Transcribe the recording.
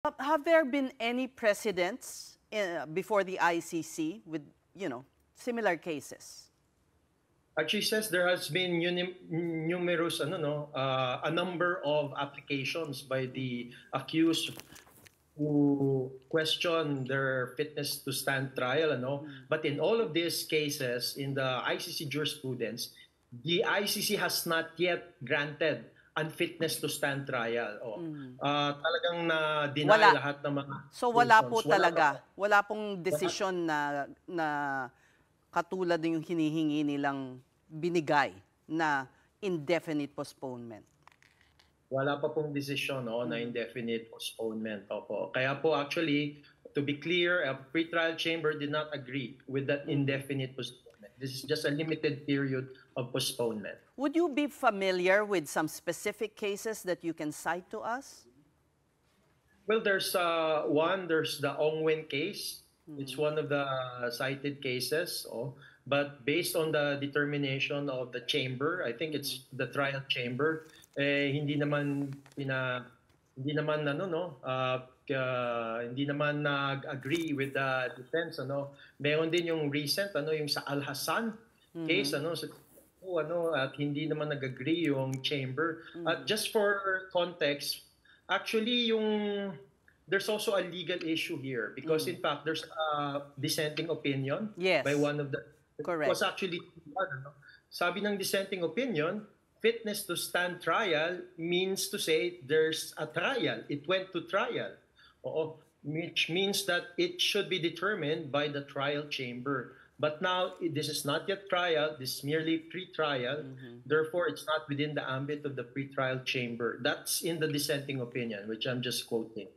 Have there been any precedents before the ICC with, similar cases? Actually says there has been numerous a number of applications by the accused who question their fitness to stand trial, but in all of these cases in the ICC jurisprudence, the ICC has not yet granted unfitness to stand trial. Talagang na-deny Wala. lahat ng mga So wala applications. po talaga. Wala pong Wala. desisyon na katulad yung hinihingi nilang binigay na indefinite postponement. Wala pa pong desisyon na indefinite postponement. Opo. Kaya po actually, to be clear, a pretrial chamber did not agree with that indefinite postponement. This is just a limited period of postponement. Would you be familiar with some specific cases that you can cite to us? Well, there's the Ongwen case. It's one of the cited cases. But based on the determination of the chamber, I think it's the trial chamber, hindi naman nag-agree with the defense. Meron din yung recent yung sa Al Hassan case at hindi naman nag-agree yung chamber. Just for context, actually there's also a legal issue here because in fact there's a dissenting opinion by one of the Correct. It was actually sabi ng dissenting opinion, fitness to stand trial means to say there's a trial. It went to trial. Which means that it should be determined by the trial chamber. But now, this is not yet trial, this is merely pre-trial. Therefore, it's not within the ambit of the pre-trial chamber. That's in the dissenting opinion, which I'm just quoting.